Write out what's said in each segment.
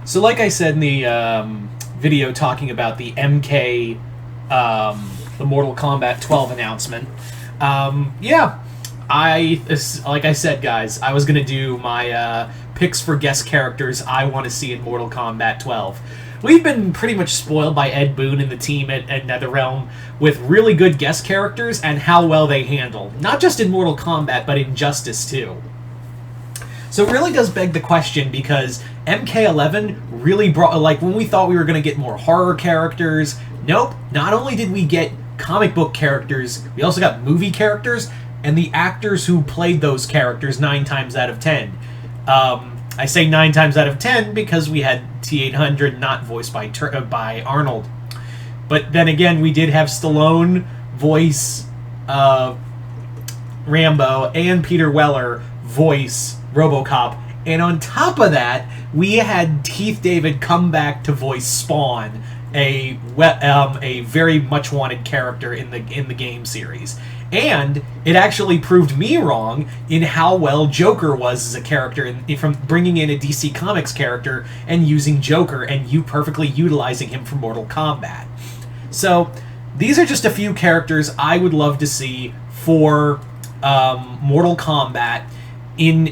So, like I said in the video talking about the MK, the Mortal Kombat 12 announcement, yeah, like I said, guys, I was gonna do my picks for guest characters I want to see in Mortal Kombat 12. We've been pretty much spoiled by Ed Boon and the team at NetherRealm with really good guest characters and how well they handle, not just in Mortal Kombat, but in Justice too. So it really does beg the question because MK11 really brought, like, when we thought we were going to get more horror characters, nope, not only did we get comic book characters, we also got movie characters and the actors who played those characters 9 times out of 10. I say 9 times out of 10 because we had T-800 not voiced by Arnold. But then again, we did have Stallone voice Rambo and Peter Weller voice RoboCop, and on top of that, we had Keith David come back to voice Spawn, a very much wanted character in the game series. And it actually proved me wrong in how well Joker was as a character, from bringing in a DC Comics character and using Joker and you perfectly utilizing him for Mortal Kombat. So these are just a few characters I would love to see for Mortal Kombat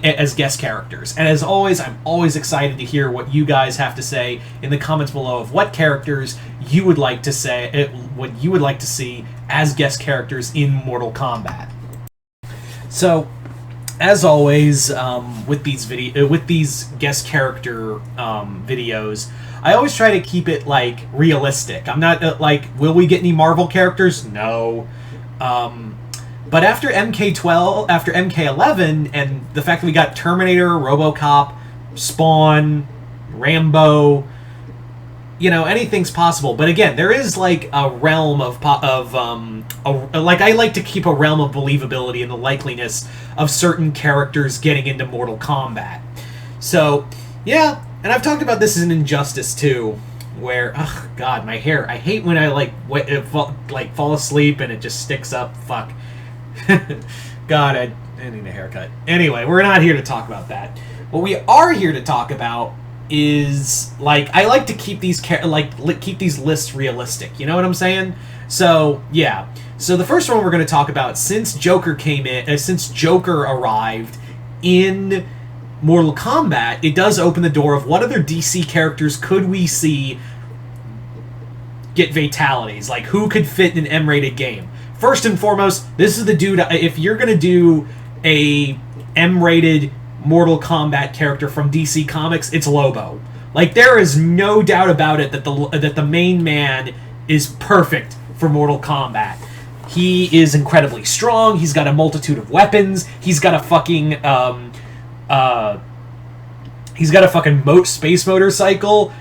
as guest characters. And as always, I'm always excited to hear what you guys have to say in the comments below of what characters you would like to see as guest characters in Mortal Kombat. So, as always, with these guest character videos, I always try to keep it like realistic. I'm not like, will we get any Marvel characters? No. But after MK11, and the fact that we got Terminator, RoboCop, Spawn, Rambo, anything's possible. But again, there is like a realm like I like to keep a realm of believability in the likeliness of certain characters getting into Mortal Kombat. So, yeah, and I've talked about this in Injustice too, where, oh god, my hair. I hate when I fall asleep and it just sticks up. Fuck. God, I need a haircut. Anyway, we're not here to talk about that. What we are here to talk about is, I like to keep these keep these lists realistic. You know what I'm saying? So yeah. So the first one we're going to talk about, since Joker arrived in Mortal Kombat, it does open the door of what other DC characters could we see get fatalities? Like, who could fit in an M-rated game? First and foremost, this is the dude. If you're gonna do a M-rated Mortal Kombat character from DC Comics, it's Lobo. Like, there is no doubt about it that the main man is perfect for Mortal Kombat. He is incredibly strong. He's got a multitude of weapons. He's got a fucking space motorcycle.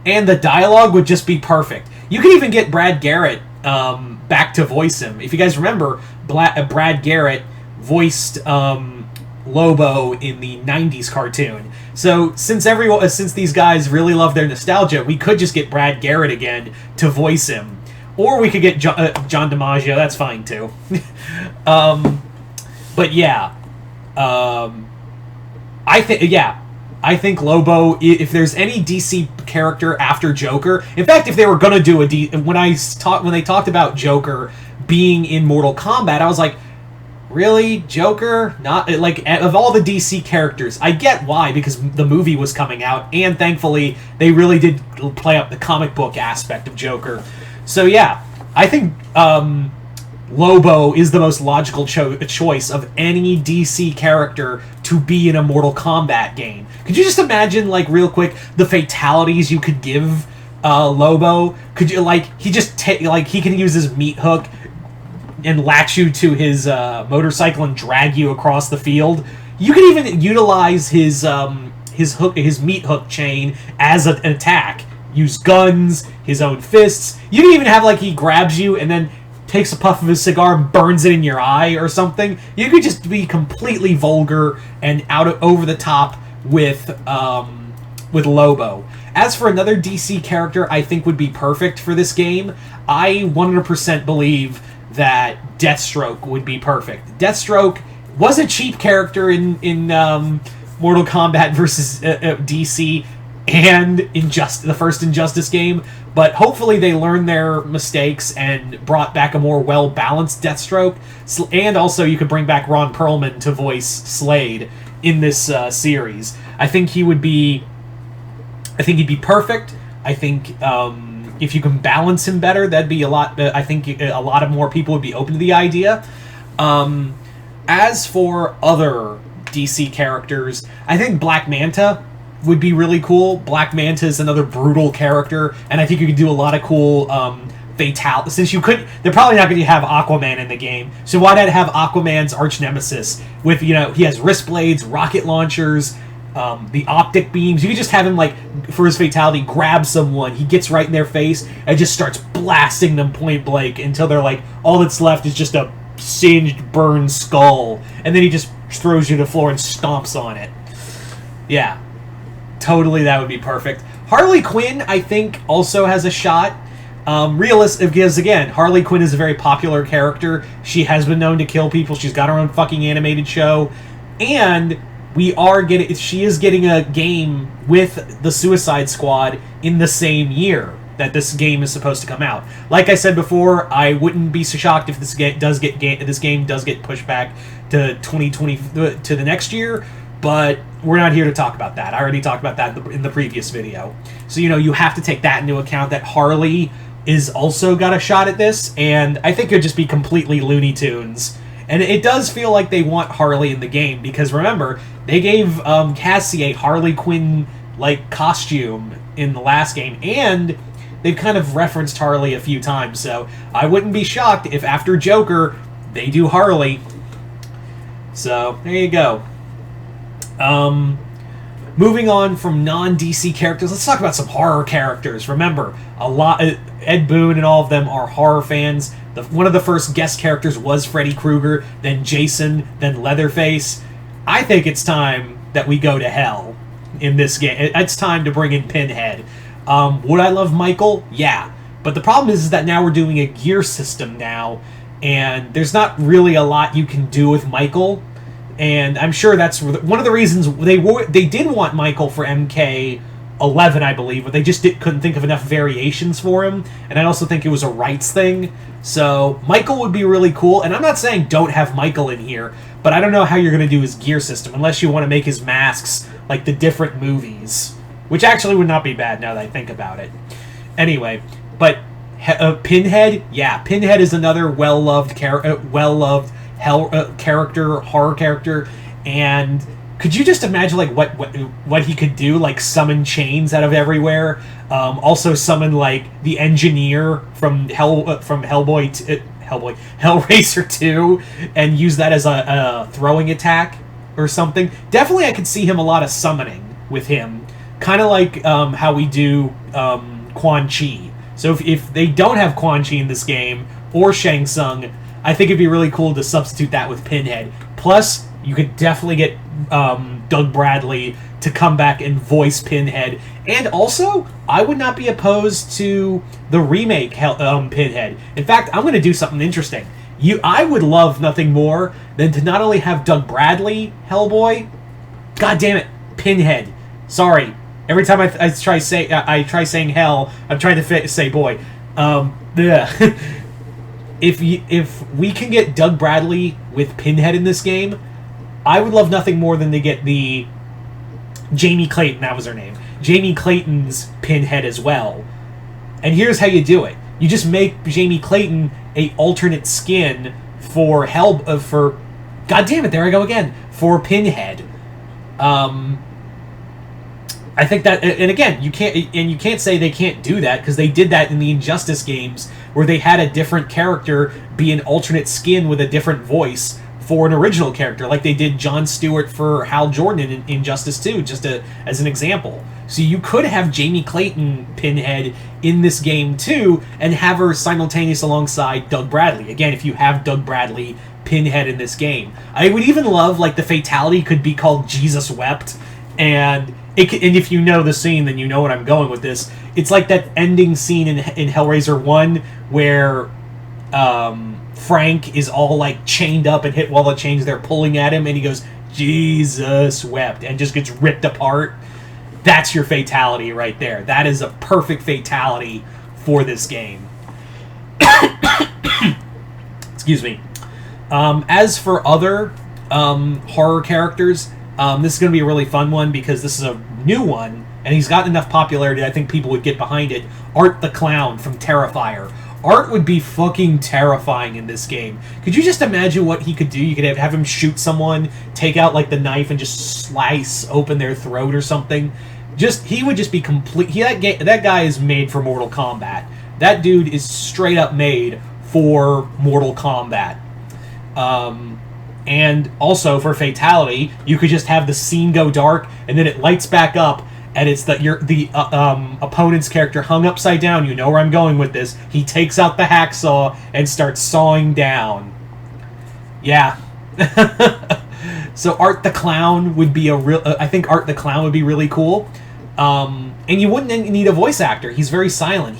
And the dialogue would just be perfect. You could even get Brad Garrett back to voice him. If you guys remember, Brad Garrett voiced Lobo in the 90s cartoon. So since these guys really love their nostalgia, we could just get Brad Garrett again to voice him. Or we could get John DiMaggio. That's fine too. But yeah. I think Lobo, if there's any DC character after Joker, in fact, if they were gonna do when they talked about Joker being in Mortal Kombat, I was like, really, Joker? Not like, of all the DC characters, I get why, because the movie was coming out, and thankfully they really did play up the comic book aspect of Joker. So yeah, I think Lobo is the most logical choice of any DC character to be in a Mortal Kombat game. Could you just imagine, real quick, the fatalities you could give Lobo? Could you, he can use his meat hook and latch you to his motorcycle and drag you across the field? You could even utilize his meat hook chain as an attack. Use guns, his own fists. You can even have, he grabs you and then takes a puff of his cigar and burns it in your eye or something. You could just be completely vulgar and over the top with Lobo. As for another DC character I think would be perfect for this game, I 100% believe that Deathstroke would be perfect. Deathstroke was a cheap character in Mortal Kombat versus DC. and the first Injustice game, but hopefully they learned their mistakes and brought back a more well-balanced Deathstroke, and also you could bring back Ron Perlman to voice Slade in this series. I think he'd be perfect. I think if you can balance him better, that'd be a lot. I think a lot of more people would be open to the idea. As for other DC characters, I think Black Manta would be really cool. Black Manta is another brutal character, and I think you could do a lot of cool fatal. Since they're probably not going to have Aquaman in the game, so why not have Aquaman's arch nemesis with, he has wrist blades, rocket launchers, the optic beams. You could just have him, like, for his fatality, grab someone, he gets right in their face, and just starts blasting them point blank until they're like, all that's left is just a singed, burned skull, and then he just throws you to the floor and stomps on it. Yeah. Totally, that would be perfect. Harley Quinn, I think, also has a shot. Realistic, because again, Harley Quinn is a very popular character. She has been known to kill people. She's got her own fucking animated show, and she is getting a game with the Suicide Squad in the same year that this game is supposed to come out. Like I said before, I wouldn't be so shocked if this game does get pushed back to 2020 to the next year. But we're not here to talk about that. I already talked about that in the previous video. So, you have to take that into account, that Harley is also got a shot at this, and I think it would just be completely Looney Tunes. And it does feel like they want Harley in the game, because remember, they gave Cassie a Harley Quinn-like costume in the last game, and they've kind of referenced Harley a few times, so I wouldn't be shocked if after Joker, they do Harley. So, there you go. Moving on from non-DC characters, let's talk about some horror characters. Remember, Ed Boon and all of them are horror fans. One of the first guest characters was Freddy Krueger, then Jason, then Leatherface. I think it's time that we go to hell in this game. It's time to bring in Pinhead. Would I love Michael? Yeah. But the problem is that now we're doing a gear system now, and there's not really a lot you can do with Michael. And I'm sure that's one of the reasons they did want Michael for MK11, I believe, but they just couldn't think of enough variations for him. And I also think it was a rights thing. So Michael would be really cool. And I'm not saying don't have Michael in here, but I don't know how you're going to do his gear system unless you want to make his masks like the different movies, which actually would not be bad now that I think about it. Anyway, but Pinhead, yeah, Pinhead is another well-loved horror character, and could you just imagine like what he could do, like summon chains out of everywhere, also summon like the engineer from Hellraiser 2 and use that as a throwing attack or something. Definitely I could see him a lot of summoning with him, kind of like how we do Quan Chi. So if they don't have Quan Chi in this game or Shang Tsung, I think it'd be really cool to substitute that with Pinhead. Plus, you could definitely get Doug Bradley to come back and voice Pinhead. And also, I would not be opposed to the remake Pinhead. In fact, I'm going to do something interesting. I would love nothing more than to not only have Doug Bradley Hellboy, god damn it, Pinhead. Sorry, every time I try saying hell, I'm trying to say boy. If we can get Doug Bradley with Pinhead in this game, I would love nothing more than to get the Jamie Clayton, that was her name, Jamie Clayton's Pinhead as well. And here's how you do it. You just make Jamie Clayton a alternate skin for god damn it, there I go again, for Pinhead. I think that, and again, you can't say they can't do that, because they did that in the Injustice games, where they had a different character be an alternate skin with a different voice for an original character, like they did Jon Stewart for Hal Jordan in Injustice 2, just as an example. So you could have Jamie Clayton Pinhead in this game too, and have her simultaneous alongside Doug Bradley. Again, if you have Doug Bradley Pinhead in this game. I would even love, like, the fatality could be called Jesus Wept, and if you know the scene, then you know what I'm going with this. It's like that ending scene in Hellraiser 1 where Frank is all like chained up and hit while the chains they're pulling at him, and he goes, Jesus wept, and just gets ripped apart. that's your fatality right there. That is a perfect fatality for this game. Excuse me. As for other horror characters, this is going to be a really fun one because this is a new one, and he's gotten enough popularity I think people would get behind it. Art the Clown from Terrifier. Art would be fucking terrifying in this game. Could you just imagine what he could do? You could have him shoot someone, take out like the knife, and just slice open their throat or something. He would just be complete. That guy is made for Mortal Kombat. That dude is straight up made for Mortal Kombat. And also for fatality, you could just have the scene go dark, and then it lights back up, and it's the opponent's character hung upside down. You know where I'm going with this. He takes out the hacksaw and starts sawing down. Yeah. So Art the Clown would be I think Art the Clown would be really cool. And you wouldn't need a voice actor. He's very silent.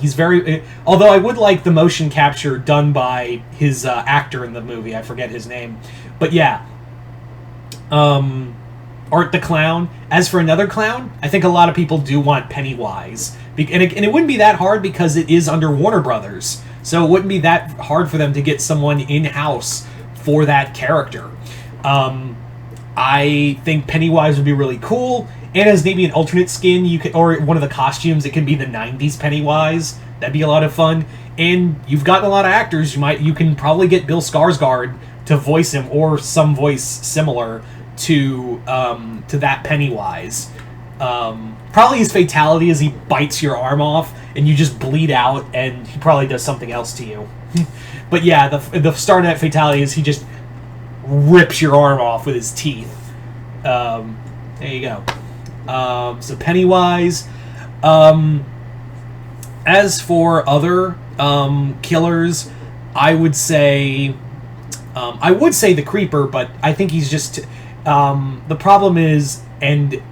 Although I would like the motion capture done by his actor in the movie. I forget his name. But yeah. Art the Clown. As for another clown, I think a lot of people do want Pennywise. And it wouldn't be that hard because it is under Warner Brothers. So it wouldn't be that hard for them to get someone in-house for that character. I think Pennywise would be really cool. And as maybe an alternate skin, or one of the costumes, it can be the 90s Pennywise. That'd be a lot of fun. And you've gotten a lot of actors. You can probably get Bill Skarsgård to voice him, or some voice similar to that Pennywise. Probably his fatality is he bites your arm off, and you just bleed out, and he probably does something else to you. But yeah, the start of that fatality is he just rips your arm off with his teeth. There you go. So Pennywise. As for other killers, I would say the Creeper, but I think he's just the problem is, and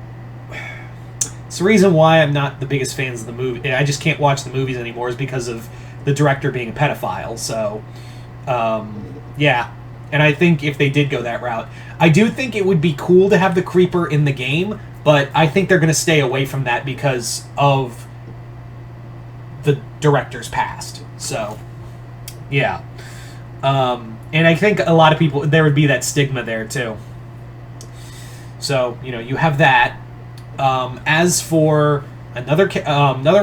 it's the reason why I'm not the biggest fans of the movie. I just can't watch the movies anymore is because of the director being a pedophile. So yeah. And I think if they did go that route, I do think it would be cool to have the Creeper in the game, but I think they're going to stay away from that because of the director's past. So, yeah. And I think a lot of people, there would be that stigma there, too. So, you have that. As for another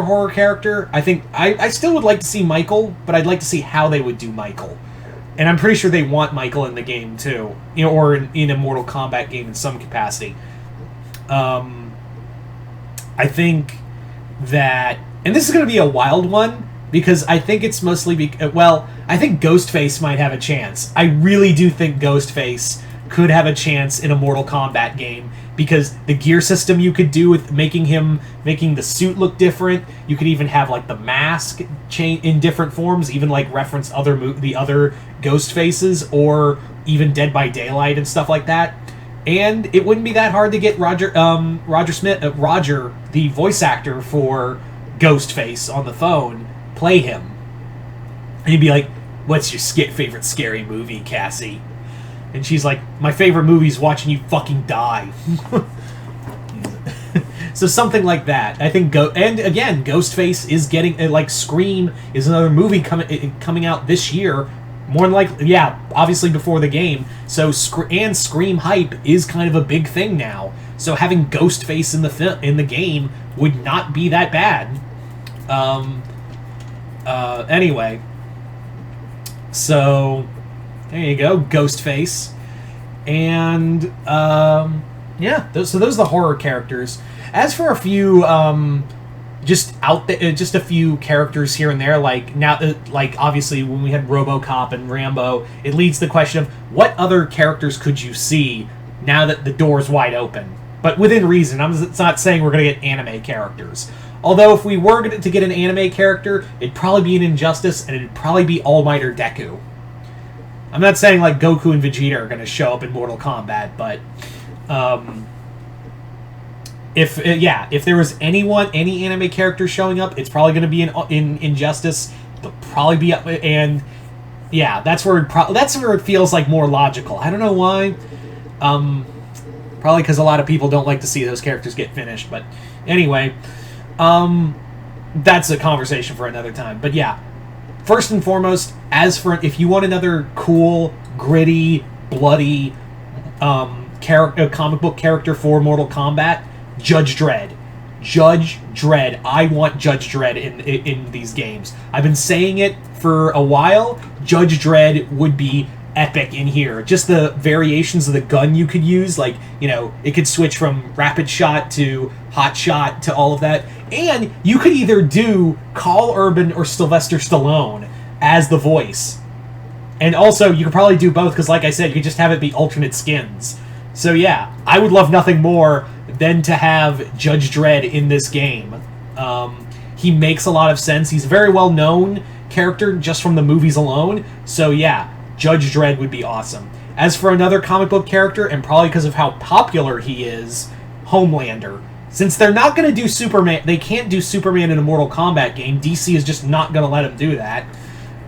horror character, I think I still would like to see Michael, but I'd like to see how they would do Michael. And I'm pretty sure they want Michael in the game, too. Or in a Mortal Kombat game in some capacity. I think that... And this is going to be a wild one, because I think it's mostly... I think Ghostface might have a chance. I really do think Ghostface could have a chance in a Mortal Kombat game, because the gear system you could do with making the suit look different. You could even have like the mask change in different forms, even like reference the other Ghost Faces, or even Dead by Daylight and stuff like that. And it wouldn't be that hard to get Roger Smith, the voice actor for Ghostface, on the phone, play him. And he'd be like, "What's your favorite scary movie, Cassie?" And she's like, "My favorite movie is watching you fucking die." So something like that. I think and again, Ghostface is getting Scream is another movie coming out this year. More than likely, yeah, obviously before the game. So Scream hype is kind of a big thing now. So having Ghostface in the game would not be that bad. Anyway, so there you go, Ghostface, and yeah. So those are the horror characters. As for a few, just a few characters here and there, like obviously when we had RoboCop and Rambo, it leads to the question of what other characters could you see now that the door's wide open, but within reason. It's not saying we're going to get anime characters. Although if we were to get an anime character, it'd probably be an Injustice, and it'd probably be All Might or Deku. I'm not saying like Goku and Vegeta are going to show up in Mortal Kombat, but if there was any anime character showing up, it's probably going to be in Injustice. It'll probably be and yeah, that's where it feels like more logical. I don't know why. Probably because a lot of people don't like to see those characters get finished, but Anyway, that's a conversation for another time. But yeah, first and foremost, as for if you want another cool, gritty, bloody comic book character for Mortal Kombat, Judge Dredd. Judge Dredd. I want Judge Dredd in these games. I've been saying it for a while. Judge Dredd would be epic in here. Just the variations of the gun you could use, like, you know, it could switch from rapid shot to hot shot to all of that. And you could either do Karl Urban or Sylvester Stallone as the voice. And also, you could probably do both, because like I said, you could just have it be alternate skins. So yeah, I would love nothing more than to have Judge Dredd in this game. He makes a lot of sense. He's a very well-known character just from the movies alone. So yeah, Judge Dredd would be awesome. As for another comic book character, and probably because of how popular he is, Homelander. Since they're not going to do Superman, they can't do Superman in a Mortal Kombat game. DC is just not going to let him do that.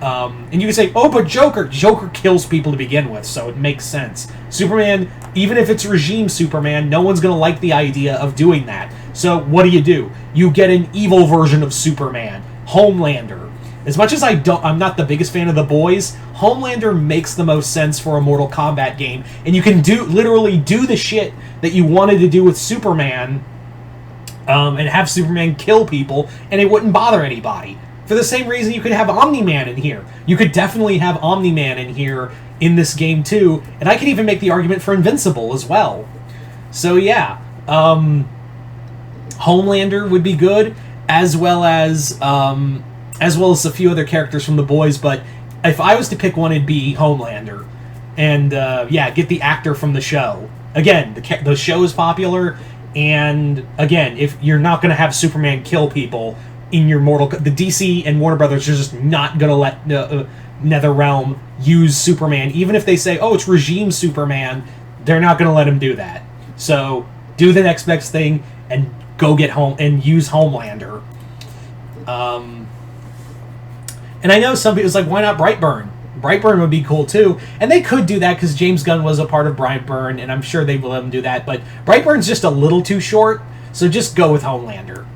And you can say, oh, but Joker kills people to begin with, so it makes sense. Superman, even if it's regime Superman, no one's going to like the idea of doing that. So what do? You get an evil version of Superman, Homelander. As much as I'm not the biggest fan of The Boys, Homelander makes the most sense for a Mortal Kombat game, and you can literally do the shit that you wanted to do with Superman, and have Superman kill people, and it wouldn't bother anybody. For the same reason you could have Omni-Man in here. You could definitely have Omni-Man in here in this game too, and I could even make the argument for Invincible as well. So yeah, Homelander would be good, as well as a few other characters from The Boys, but if I was to pick one, it'd be Homelander. And yeah, get the actor from the show. Again, the show is popular, and again, if you're not going to have Superman kill people in your the DC and Warner Brothers are just not going to let NetherRealm use Superman. Even if they say, oh, it's regime Superman, they're not going to let him do that. So do the next best thing and go get home and use Homelander. And I know some people, it's like, why not Brightburn? Brightburn would be cool too. And they could do that because James Gunn was a part of Brightburn, and I'm sure they will let him do that. But Brightburn's just a little too short, so just go with Homelander.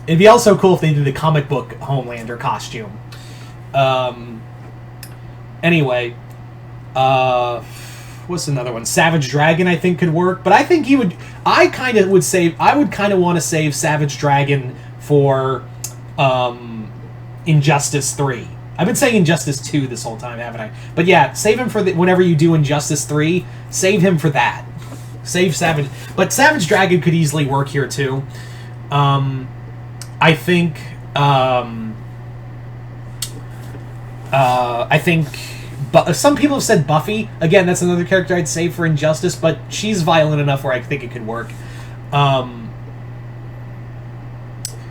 It'd be also cool if they did the comic book Homelander costume. Anyway, what's another one? Savage Dragon, I think, could work, but I think I would kind of want to save Savage Dragon for, Injustice 3. I've been saying Injustice 2 this whole time, haven't I? But yeah, save him for whenever you do Injustice 3, save him for that. Save Savage... But Savage Dragon could easily work here, too. I think... some people have said Buffy. Again, that's another character I'd save for Injustice, but she's violent enough where I think it could work.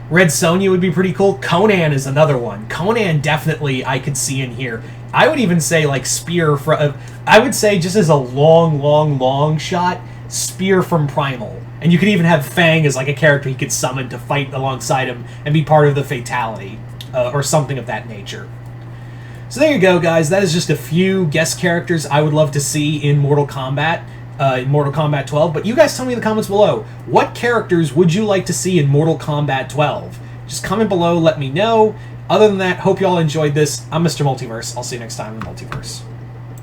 Red Sonja would be pretty cool. Conan is another one. Conan definitely I could see in here. I would even say, like, Spear... I would say, just as a long shot, Spear from Primal. And you could even have Fang as, like, a character he could summon to fight alongside him and be part of the Fatality. Or something of that nature. So there you go, guys. That is just a few guest characters I would love to see in Mortal Kombat. In Mortal Kombat 12. But you guys tell me in the comments below, what characters would you like to see in Mortal Kombat 12? Just comment below, let me know. Other than that, hope you all enjoyed this. I'm Mr. Multiverse. I'll see you next time in the Multiverse.